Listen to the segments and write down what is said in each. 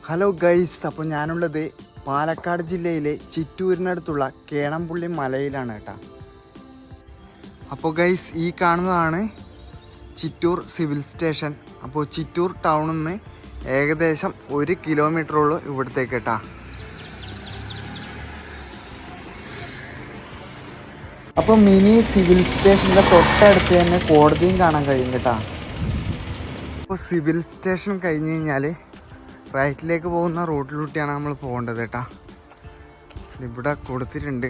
Hello guys, അപ്പോൾ ഞാനുള്ളത് പാലക്കാട് ജില്ലയിലെ ചിറ്റൂരിനടുത്തുള്ള കേണംപുള്ളി മലയിലാണ് കേട്ടോ. അപ്പോൾ ഗൈസ്, ഈ കാണുന്നതാണ് ചിറ്റൂർ സിവിൽ സ്റ്റേഷൻ. അപ്പോൾ ചിറ്റൂർ ടൗണിൽ നിന്ന് ഏകദേശം 1 കിലോമീറ്ററുള്ളൂ ഇവിടത്തേക്ക് കേട്ടോ. അപ്പോൾ മിനി സിവിൽ സ്റ്റേഷൻ്റെ തൊട്ടടുത്ത് തന്നെ കോടതിയും കാണാൻ കഴിയും കേട്ടോ. അപ്പോൾ സിവിൽ സ്റ്റേഷൻ കഴിഞ്ഞ് കഴിഞ്ഞാൽ റൈറ്റിലേക്ക് പോകുന്ന റൂട്ടിലൂട്ടിയാണ് നമ്മൾ പോകേണ്ടത് കേട്ടോ. ഇവിടെ കൊടുത്തിട്ടുണ്ട്,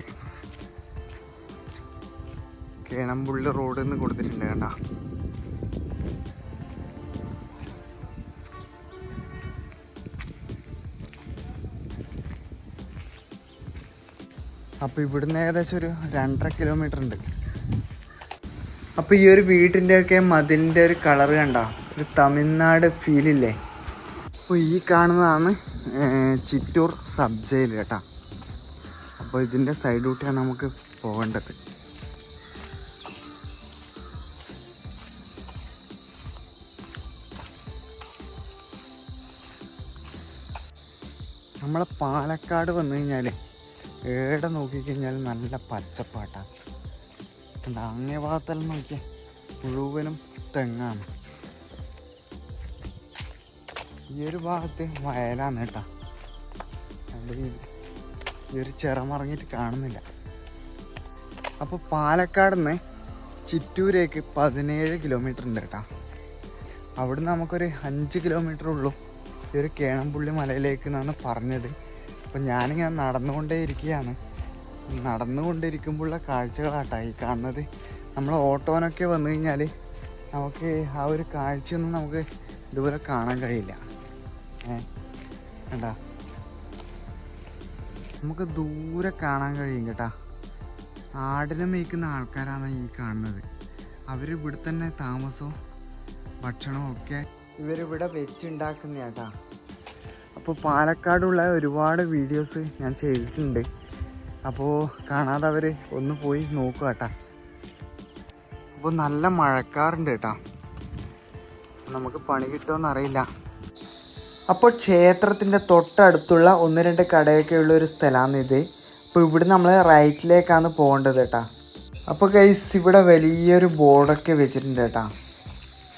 കേണംപുള്ളി റോഡ് എന്ന് കൊടുത്തിട്ടുണ്ട് കേട്ടോ. അപ്പോൾ ഇവിടുന്ന് ഏകദേശം ഒരു 2.5 കിലോമീറ്റർ ഉണ്ട്. അപ്പോൾ ഈ ഒരു വീട്ടിൻ്റെയൊക്കെ മതിലിൻ്റെ ഒരു കളറ് കണ്ടോ, ഒരു തമിഴ്നാട് ഫീലില്ലേ. അപ്പോൾ ഈ കാണുന്നതാണ് ചിറ്റൂർ സബ് ജയിൽ കേട്ടോ. അപ്പോൾ ഇതിൻ്റെ സൈഡിലൂട്ടിയാണ് നമുക്ക് പോകേണ്ടത്. നമ്മളെ പാലക്കാട് വന്നു കഴിഞ്ഞാൽ ഏടെ നോക്കിക്കഴിഞ്ഞാൽ നല്ല പച്ചപ്പാട്ടാണ്. അങ്ങേ ഭാഗത്തെല്ലാം നോക്കിയാൽ മുഴുവനും തെങ്ങാണ്. ഈ ഒരു ഭാഗത്ത് വയലാണ് കേട്ടോ. ഈ ഒരു ചിറമറങ്ങിയിട്ട് കാണുന്നില്ല. അപ്പോൾ പാലക്കാട് നിന്ന് ചിറ്റൂരേക്ക് 17 കിലോമീറ്റർ ഉണ്ട് കേട്ടോ. അവിടുന്ന് നമുക്കൊരു 5 കിലോമീറ്റർ ഉള്ളൂ ഈ ഒരു കേണംപുള്ളി മലയിലേക്ക് എന്നാണ് പറഞ്ഞത്. അപ്പോൾ ഞാനിങ്ങനെ നടന്നുകൊണ്ടിരിക്കുമ്പോഴുള്ള കാഴ്ചകളാട്ടോ ഈ കാണുന്നത്. നമ്മൾ ഓട്ടോനൊക്കെ വന്നു കഴിഞ്ഞാൽ നമുക്ക് ആ ഒരു കാഴ്ചയൊന്നും നമുക്ക് ഇതുപോലെ കാണാൻ കഴിയില്ല. കേട്ടാ, നമുക്ക് ദൂരെ കാണാൻ കഴിയും കേട്ടാ. ആടിനെ മേയ്ക്കുന്ന ആൾക്കാരാണ് ഈ കാണുന്നത്. അവരിവിടെ തന്നെ താമസവും ഭക്ഷണവും ഒക്കെ ഇവരിവിടെ വെച്ചുണ്ടാക്കുന്ന കേട്ടാ. അപ്പോൾ പാലക്കാടുള്ള ഒരുപാട് വീഡിയോസ് ഞാൻ ചെയ്തിട്ടുണ്ട്. അപ്പോൾ കാണാത്തവർ ഒന്ന് പോയി നോക്കുക കേട്ടാ. അപ്പോൾ നല്ല മഴക്കാറുണ്ട് കേട്ടാ. നമുക്ക് പണി കിട്ടുമെന്നറിയില്ല. അപ്പോൾ ക്ഷേത്രത്തിൻ്റെ തൊട്ടടുത്തുള്ള 1-2 കടയൊക്കെ ഉള്ള ഒരു സ്ഥലമാണ് ഇത്. അപ്പോൾ ഇവിടെ നമ്മൾ റൈറ്റിലേക്കാണ് പോകേണ്ടത് കേട്ടാ. അപ്പോൾ ഗൈസ്, ഇവിടെ വലിയൊരു ബോർഡൊക്കെ വെച്ചിട്ടുണ്ട് കേട്ടാ.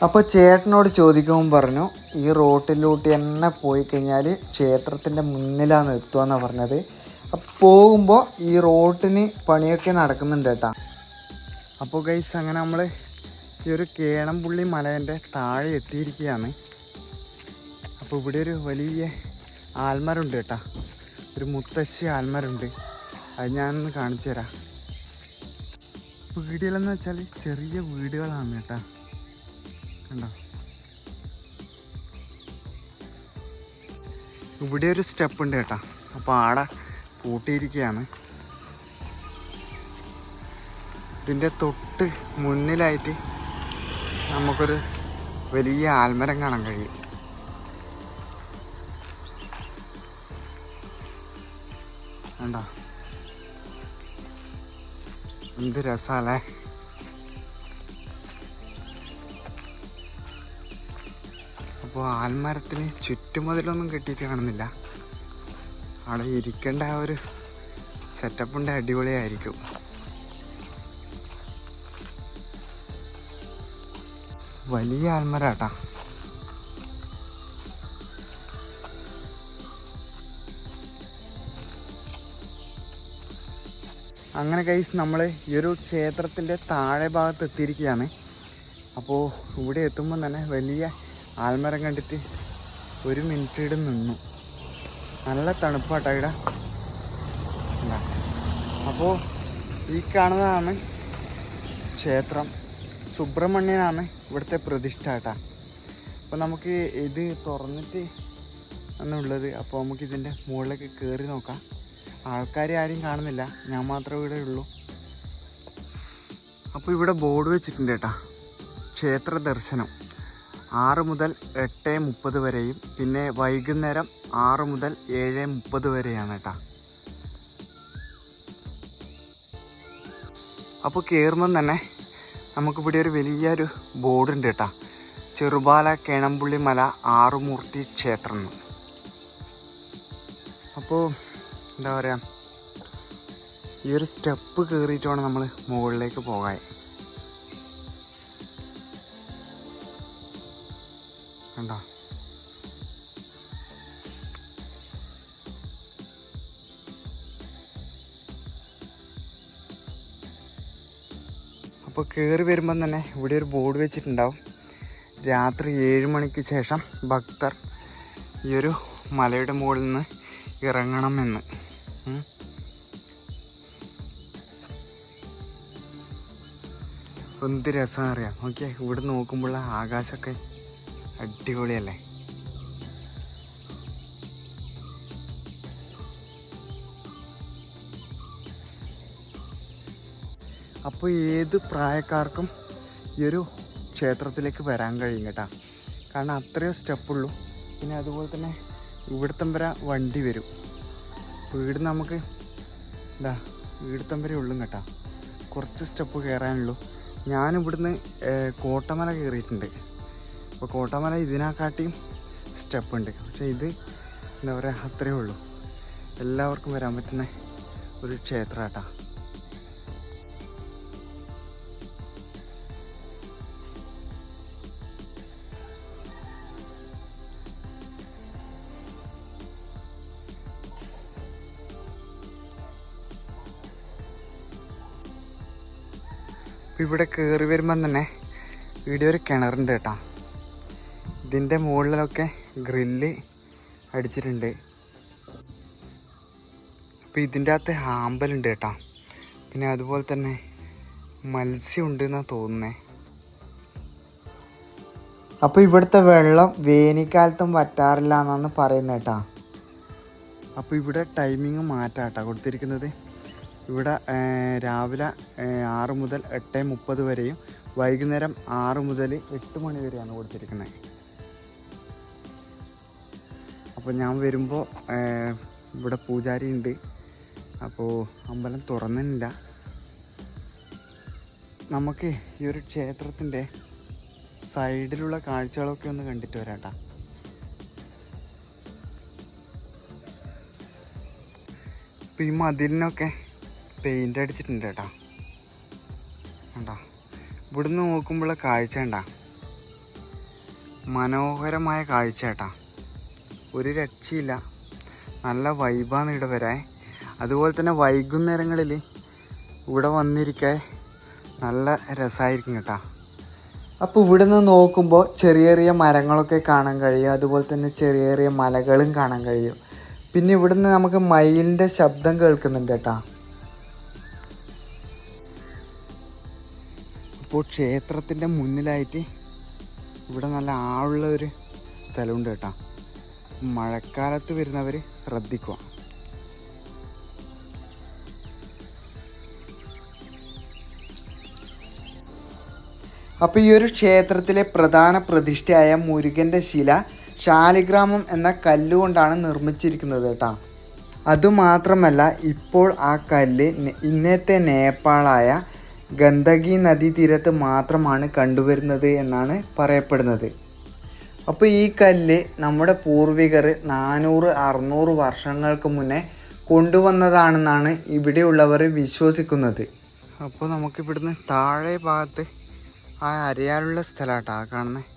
അപ്പോൾ ചേട്ടനോട് ചോദിക്കുമ്പോൾ പറഞ്ഞു ഈ റോട്ടിലൂട്ടി തന്നെ പോയി കഴിഞ്ഞാൽ ക്ഷേത്രത്തിൻ്റെ മുന്നിലാണ് എത്തുകയെന്നാണ് പറഞ്ഞത്. അപ്പോൾ പോകുമ്പോൾ ഈ റോട്ടിന് പണിയൊക്കെ നടക്കുന്നുണ്ട് കേട്ടാ. അപ്പോൾ ഗൈസ്, അങ്ങനെ നമ്മൾ ഈ ഒരു കേണംപുള്ളി മലേൻ്റെ താഴെ എത്തിയിരിക്കുകയാണ്. അപ്പോൾ ഇവിടെ ഒരു വലിയ ആൽമരമുണ്ട് കേട്ടോ, ഒരു മുത്തശ്ശി ആൽമരമുണ്ട്. അത് ഞാനൊന്ന് കാണിച്ചു തരാം. വീടുകളെന്ന് വെച്ചാൽ ചെറിയ വീടുകളാണ് കേട്ടോ. കണ്ടോ, ഇവിടെ ഒരു സ്റ്റെപ്പ് ഉണ്ട് കേട്ടോ. അപ്പോൾ ആടെ പൂട്ടിയിരിക്കുകയാണ്. ഇതിൻ്റെ തൊട്ട് മുന്നിലായിട്ട് നമുക്കൊരു വലിയ ആൽമരം കാണാൻ കഴിയും. കണ്ടോ, എന്ത് രസാലേ. അപ്പോൾ ആൽമരത്തിന് ചുറ്റുമതിലൊന്നും കെട്ടിയിട്ട് കാണുന്നില്ല. അവിടെ ഇരിക്കേണ്ട ആ ഒരു സെറ്റപ്പുണ്ട്, അടിപൊളിയായിരിക്കും. വലിയ ആൽമരാട്ടാ. അങ്ങനെ ഗൈസ്, നമ്മൾ ഈ ഒരു ക്ഷേത്രത്തിൻ്റെ താഴെ ഭാഗത്ത് എത്തിയിരിക്കുകയാണ്. അപ്പോൾ ഇവിടെ എത്തുമ്പോൾ തന്നെ വലിയ ആൽമരം കണ്ടിട്ട് 1 മിനിറ്റ് ഇവിടെ നിന്നു. നല്ല തണുപ്പാട്ടോ ഇവിടെ. അപ്പോൾ ഈ കാണുന്നതാണ് ക്ഷേത്രം. സുബ്രഹ്മണ്യനാണ് ഇവിടുത്തെ പ്രതിഷ്ഠ കേട്ടോ. അപ്പോൾ നമുക്ക് ഇത് തുറന്നിട്ട് എന്നുള്ളത്. അപ്പോൾ നമുക്ക് ഇതിൻ്റെ മുകളിലേക്ക് കയറി നോക്കാം. ആൾക്കാർ ആരും കാണുന്നില്ല, ഞാൻ മാത്രമേ ഇവിടെ ഉള്ളൂ. അപ്പോൾ ഇവിടെ ബോർഡ് വെച്ചിട്ടുണ്ട് കേട്ടോ, ക്ഷേത്ര ദർശനം 6 മുതൽ 8:30 വരെയും പിന്നെ വൈകുന്നേരം 6 മുതൽ 7:30 വരെയാണ് കേട്ടോ. അപ്പോൾ കയറുമ്പം തന്നെ നമുക്കിവിടെ ഒരു വലിയൊരു ബോർഡുണ്ട് കേട്ടോ, ചെറുപാല കേണംപുള്ളി മല ആറുമൂർത്തി ക്ഷേത്രം. അപ്പോൾ എന്താ പറയുക, ഈ ഒരു സ്റ്റെപ്പ് കയറിയിട്ട് വേണം നമ്മൾ മുകളിലേക്ക് പോകാൻ. കണ്ടോ? അപ്പോൾ കയറി വരുമ്പം തന്നെ ഇവിടെ ഒരു ബോർഡ് വെച്ചിട്ടുണ്ടാവും, രാത്രി 7 മണിക്ക് ശേഷം ഭക്തർ ഈ ഒരു മലയുടെ മുകളിൽ നിന്ന് ഇറങ്ങണമെന്ന്. എന്ത് രസം അറിയാം. നോക്കിയാൽ ഇവിടെ നോക്കുമ്പോൾ ആകാശമൊക്കെ അടിപൊളിയല്ലേ. അപ്പോൾ ഏത് പ്രായക്കാർക്കും ഈ ഒരു ക്ഷേത്രത്തിലേക്ക് വരാൻ കഴിയും കേട്ടോ. കാരണം അത്രയും സ്റ്റെപ്പുള്ളൂ. പിന്നെ അതുപോലെ തന്നെ ഇവിടത്തം വരെ വണ്ടി വരും. വീട് നമുക്ക് വീടത്തം വരെ ഉള്ളൂ കേട്ടോ. കുറച്ച് സ്റ്റെപ്പ് കയറാനുള്ളൂ. ഞാനിവിടുന്ന് കോട്ടമല കയറിയിട്ടുണ്ട്. അപ്പോൾ കോട്ടമല ഇതിനെക്കാട്ടിയും സ്റ്റെപ്പുണ്ട്. പക്ഷേ ഇത് എന്താ പറയുക, അത്രയേ ഉള്ളൂ. എല്ലാവർക്കും വരാൻ പറ്റുന്ന ഒരു ക്ഷേത്രം കേട്ടോ. ഇവിടെ കയറി വരുമ്പം തന്നെ ഇവിടെ ഒരു കിണറുണ്ട് കേട്ടോ. ഇതിൻ്റെ മുകളിലൊക്കെ ഗ്രില്ല് അടിച്ചിട്ടുണ്ട്. അപ്പോൾ ഇതിൻ്റെ അകത്ത് ആമ്പലുണ്ട് കേട്ടോ. പിന്നെ അതുപോലെ തന്നെ മത്സ്യം ഉണ്ട് എന്നാണ് തോന്നുന്നത്. അപ്പോൾ ഇവിടുത്തെ വെള്ളം വേനൽക്കാലത്തും വറ്റാറില്ല എന്നാണ് പറയുന്നത് കേട്ടോ. അപ്പോൾ ഇവിടെ ടൈമിങ് മാറ്റാം കേട്ടോ കൊടുത്തിരിക്കുന്നത്. ഇവിടെ രാവിലെ 6 മുതൽ 8:30 വരെയും വൈകുന്നേരം 6 മുതൽ 8 മണി വരെയാണ് കൊടുത്തിരിക്കുന്നത്. അപ്പോൾ ഞാൻ വരുമ്പോൾ ഇവിടെ പൂജാരി ഉണ്ട്. അപ്പോൾ അമ്പലം തുറന്നില്ല. നമുക്ക് ഈ ഒരു ക്ഷേത്രത്തിൻ്റെ സൈഡിലുള്ള കാഴ്ചകളൊക്കെ ഒന്ന് കണ്ടിട്ട് വരാം കേട്ടോ. അപ്പോൾ ഈ മതിലിനൊക്കെ പെയിൻ്റ് അടിച്ചിട്ടുണ്ട് കേട്ടോ. കണ്ടോ? ഇവിടുന്ന് നോക്കുമ്പോൾ കാഴ്ച കണ്ടാ, മനോഹരമായ കാഴ്ച കേട്ടാ. ഒരു രക്ഷയില്ല. നല്ല വൈബാണ് ഇവിടെ വരാൻ. അതുപോലെ തന്നെ വൈകുന്നേരങ്ങളിൽ ഇവിടെ വന്നിരിക്കാൻ നല്ല രസമായിരിക്കും കേട്ടോ. അപ്പോൾ ഇവിടെ നിന്ന് നോക്കുമ്പോൾ ചെറിയ ചെറിയ മരങ്ങളൊക്കെ കാണാൻ കഴിയും. അതുപോലെ തന്നെ ചെറിയ ചെറിയ മലകളും കാണാൻ കഴിയും. പിന്നെ ഇവിടുന്ന് നമുക്ക് മയിലിൻ്റെ ശബ്ദം കേൾക്കുന്നുണ്ട് കേട്ടോ. ഇപ്പോൾ ക്ഷേത്രത്തിൻ്റെ മുന്നിലായിട്ട് ഇവിടെ നല്ല ആളുള്ള ഒരു സ്ഥലമുണ്ട് കേട്ടോ. മഴക്കാലത്ത് വരുന്നവർ ശ്രദ്ധിക്കുക. അപ്പോൾ ഈ ഒരു ക്ഷേത്രത്തിലെ പ്രധാന പ്രതിഷ്ഠയായ മുരുകൻ്റെ ശില ശാലിഗ്രാമം എന്ന കല്ലുകൊണ്ടാണ് നിർമ്മിച്ചിരിക്കുന്നത് കേട്ടോ. അതുമാത്രമല്ല, ഇപ്പോൾ ആ കല്ല് ഇന്നത്തെ നേപ്പാളായ ഗണ്ഡകി നദീതീരത്ത് മാത്രമാണ് കണ്ടുവരുന്നത് എന്നാണ് പറയപ്പെടുന്നത്. അപ്പോൾ ഈ കല്ല് നമ്മുടെ പൂർവികർ 400-600 വർഷങ്ങൾക്ക് മുന്നേ കൊണ്ടുവന്നതാണെന്നാണ് ഇവിടെയുള്ളവർ വിശ്വസിക്കുന്നത്. അപ്പോൾ നമുക്കിവിടുന്ന് താഴെ ഭാഗത്ത് ആ അരയാലുള്ള സ്ഥലമാട്ടോ ആ കാണുന്നത്.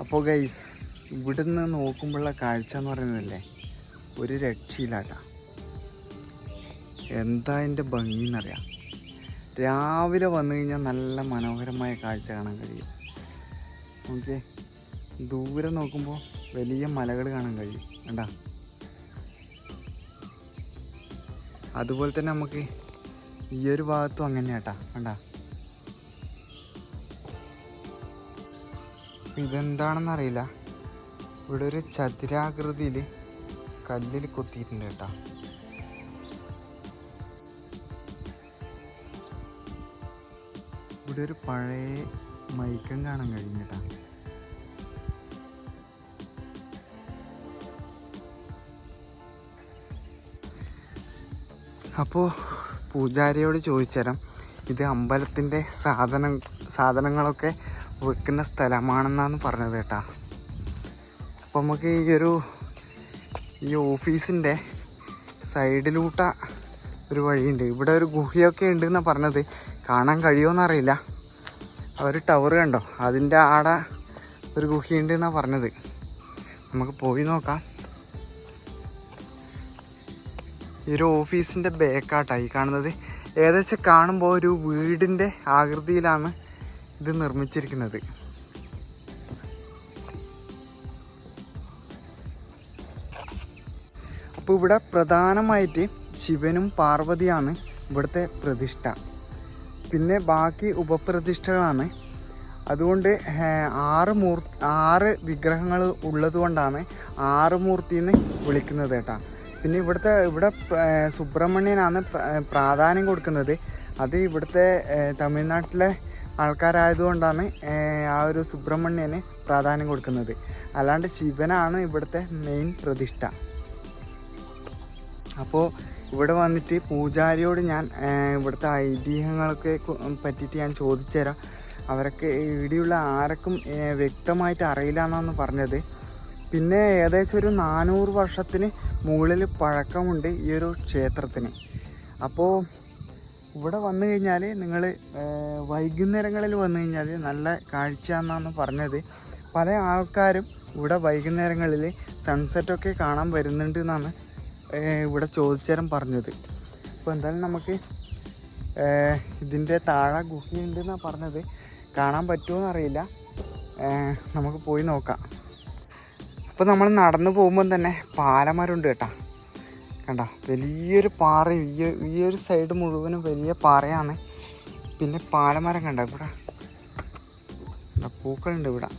അപ്പോൾ ഗൈസ്, ഇവിടുന്ന് നോക്കുമ്പോഴുള്ള കാഴ്ച എന്ന് പറയുന്നതല്ലേ ഒരു രക്ഷയില്ലാട്ടാ. എന്താ അതിൻ്റെ ഭംഗി എന്നറിയാം. രാവിലെ വന്നു കഴിഞ്ഞാൽ നല്ല മനോഹരമായ കാഴ്ച കാണാൻ കഴിയും. ഓക്കെ, ദൂരെ നോക്കുമ്പോൾ വലിയ മലകൾ കാണാൻ കഴിയും. കണ്ടാ? അതുപോലെ തന്നെ നമുക്ക് ഈ ഒരു ഭാഗത്തും അങ്ങനെയാട്ടാ. കണ്ടാ? ഇതെന്താണെന്നറിയില്ല. ഇവിടെ ഒരു ചതുരാകൃതിയിൽ കല്ലിൽ കൊത്തിയിട്ടുണ്ട് കേട്ടോ. ഇവിടെ ഒരു പഴയ മൈക്കം കാണാൻ കഴിയും കേട്ടോ. അപ്പോൾ പൂജാരിയോട് ചോദിച്ചുതരാം, ഇത് അമ്പലത്തിൻ്റെ സാധനങ്ങളൊക്കെ വെക്കുന്ന സ്ഥലമാണെന്നാണ് പറഞ്ഞത് കേട്ടാ. അപ്പോൾ നമുക്ക് ഈ ഓഫീസിൻ്റെ സൈഡിലൂട്ട ഒരു വഴിയുണ്ട്. ഇവിടെ ഒരു ഗുഹയൊക്കെ ഉണ്ടെന്നാണ് പറഞ്ഞത്. കാണാൻ കഴിയുമോയെന്നറിയില്ല. ഒരു ടവർ കണ്ടോ, അതിൻ്റെ ആടെ ഒരു ഗുഹയുണ്ട് എന്നാണ് പറഞ്ഞത്. നമുക്ക് പോയി നോക്കാം. ഈ ഒരു ഓഫീസിൻ്റെ ബാക്കാട്ടായി കാണുന്നത്. ഏകദേശം കാണുമ്പോൾ ഒരു വീടിൻ്റെ ആകൃതിയിലാണ് ഇത് നിർമ്മിച്ചിരിക്കുന്നത്. അപ്പോൾ ഇവിടെ പ്രധാനമായിട്ട് ശിവനും പാർവതിയാണ് ഇവിടുത്തെ പ്രതിഷ്ഠ. പിന്നെ ബാക്കി ഉപപ്രതിഷ്ഠകളാണ്. അതുകൊണ്ട് 6 വിഗ്രഹങ്ങൾ ഉള്ളത് കൊണ്ടാണ് 6 മൂർത്തി എന്ന് വിളിക്കുന്നത് കേട്ടോ. പിന്നെ ഇവിടെ സുബ്രഹ്മണ്യനാണ് പ്രാധാന്യം കൊടുക്കുന്നത്. അത് ഇവിടുത്തെ തമിഴ്നാട്ടിലെ ആൾക്കാരായതുകൊണ്ടാണ് ആ ഒരു സുബ്രഹ്മണ്യന് പ്രാധാന്യം കൊടുക്കുന്നത്. അല്ലാണ്ട് ശിവനാണ് ഇവിടുത്തെ മെയിൻ പ്രതിഷ്ഠ. അപ്പോൾ ഇവിടെ വന്നിട്ട് പൂജാരിയോട് ഞാൻ ഇവിടുത്തെ ഐതിഹ്യങ്ങളൊക്കെ പറ്റിയിട്ട് ഞാൻ ചോദിച്ചു തരാം. അവരൊക്കെ ഇവിടെയുള്ള ആർക്കും വ്യക്തമായിട്ട് അറിയില്ല എന്നാണ് പറഞ്ഞത്. പിന്നെ ഏകദേശം ഒരു 400 വർഷത്തിന് മുകളിൽ പഴക്കമുണ്ട് ഈ ഒരു ക്ഷേത്രത്തിന്. അപ്പോൾ ഇവിടെ വന്നു കഴിഞ്ഞാൽ നിങ്ങൾ വൈകുന്നേരങ്ങളിൽ വന്നു കഴിഞ്ഞാൽ നല്ല കാഴ്ച എന്നാണ് പറഞ്ഞത്. പല ആൾക്കാരും ഇവിടെ വൈകുന്നേരങ്ങളിൽ സൺസെറ്റൊക്കെ കാണാൻ വരുന്നുണ്ട് എന്നാണ് ഇവിടെ ചോദിച്ചേരം പറഞ്ഞത്. അപ്പോൾ എന്തായാലും നമുക്ക് ഇതിൻ്റെ താഴെ ഗുഹയുണ്ടെന്നാണ് പറഞ്ഞത്. കാണാൻ പറ്റുമോയെന്ന് അറിയില്ല. നമുക്ക് പോയി നോക്കാം. അപ്പോൾ നമ്മൾ നടന്നു പോകുമ്പം തന്നെ പാലമരമുണ്ട് കേട്ടോ. കണ്ടോ, വലിയൊരു പാറ. ഈ ഒരു സൈഡ് മുഴുവനും വലിയ പാറയാണ്. പിന്നെ പാലമരം കണ്ടോ, ഇവിടെ പൂക്കളുണ്ട് ഇവിടെ.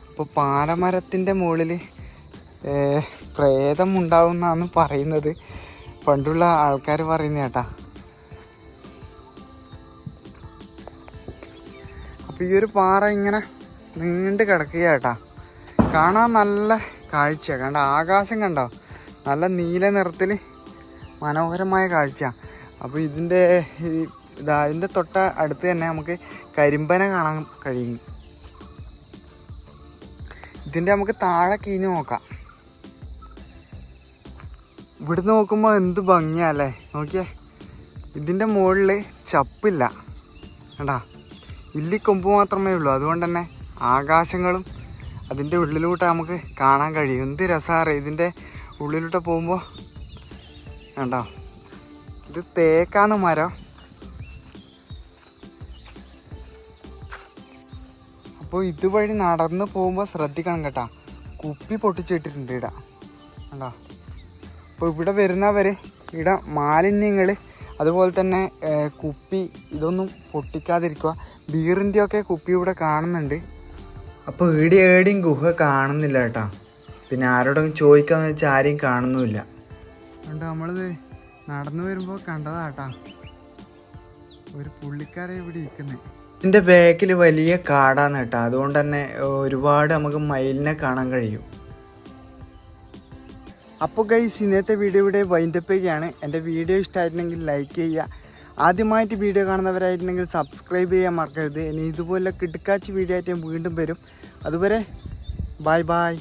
അപ്പോൾ പാലമരത്തിൻ്റെ മുകളിൽ പ്രേതം ഉണ്ടാവുമെന്നാണ് പറയുന്നത്. പണ്ടുള്ള ആൾക്കാർ പറയുന്നത് കേട്ടാ. അപ്പോൾ ഈ ഒരു പാറ ഇങ്ങനെ നീണ്ട് കിടക്കുക കേട്ടാ. കാണാൻ നല്ല കാഴ്ച. കണ്ട ആകാശം കണ്ടോ, നല്ല നീല നിറത്തിൽ മനോഹരമായ കാഴ്ച. അപ്പോൾ ഇതിൻ്റെ തൊട്ട അടുത്ത് തന്നെ നമുക്ക് കരിമ്പന കാണാൻ കഴിയും. ഇതിൻ്റെ നമുക്ക് താഴെ കീഞ്ഞ് നോക്കാം. ഇവിടുന്ന് നോക്കുമ്പോൾ എന്ത് ഭംഗിയല്ലേ, നോക്കിയേ. ഇതിൻ്റെ മുകളിൽ ചപ്പില്ല കണ്ടാ, ഇല്ലിക്കൊമ്പ് മാത്രമേ ഉള്ളൂ. അതുകൊണ്ട് തന്നെ ആകാശങ്ങളും അതിൻ്റെ ഉള്ളിലൂട്ട് നമുക്ക് കാണാൻ കഴിയും. എന്ത് രസമാണ് ഇതിൻ്റെ ഉള്ളിലൂട്ട് പോകുമ്പോൾ. കണ്ടോ, ഇത് തേക്കാന്ന് മരം. അപ്പോൾ ഇതുവഴി നടന്ന് പോകുമ്പോൾ ശ്രദ്ധിക്കണം കേട്ടോ. കുപ്പി പൊട്ടിച്ചിട്ടിട്ടുണ്ട് ഇവിടെ കണ്ടോ. അപ്പോൾ ഇവിടെ വരുന്നവർ ഇവിടെ മാലിന്യങ്ങൾ അതുപോലെ തന്നെ കുപ്പി ഇതൊന്നും പൊട്ടിക്കാതിരിക്കുക. ബീറിൻ്റെയൊക്കെ കുപ്പി ഇവിടെ കാണുന്നുണ്ട്. അപ്പോൾ ഏടിയും ഗുഹ കാണുന്നില്ല കേട്ടോ. പിന്നെ ആരോടെങ്കിലും ചോദിക്കാന്ന് വെച്ചാൽ ആരെയും കാണുന്നുമില്ല. അതുകൊണ്ട് നമ്മളിത് നടന്നു വരുമ്പോൾ കണ്ടതാട്ടാ ഒരു പുള്ളിക്കാരെ ഇവിടെ ഇരിക്കുന്നത്. ഇതിൻ്റെ ബാക്കിൽ വലിയ കാടാണ് കേട്ടോ. അതുകൊണ്ട് തന്നെ ഒരുപാട് നമുക്ക് മയിലിനെ കാണാൻ കഴിയും. അപ്പോൾ ഗൈസ്, ഇന്നത്തെ വീഡിയോ ഇവിടെ വൈൻഡപ്പ് ചെയ്യുകയാണ്. എൻ്റെ വീഡിയോ ഇഷ്ടമായിട്ടുണ്ടെങ്കിൽ ലൈക്ക് ചെയ്യുക. ആദ്യമായിട്ട് വീഡിയോ കാണുന്നവരായിട്ടുണ്ടെങ്കിൽ സബ്സ്ക്രൈബ് ചെയ്യാൻ മറക്കരുത്. ഇനി ഇതുപോലെ കിടക്കാച്ചി വീഡിയോ ആയിട്ട് വീണ്ടും വരും. അതുവരെ ബൈ ബൈ.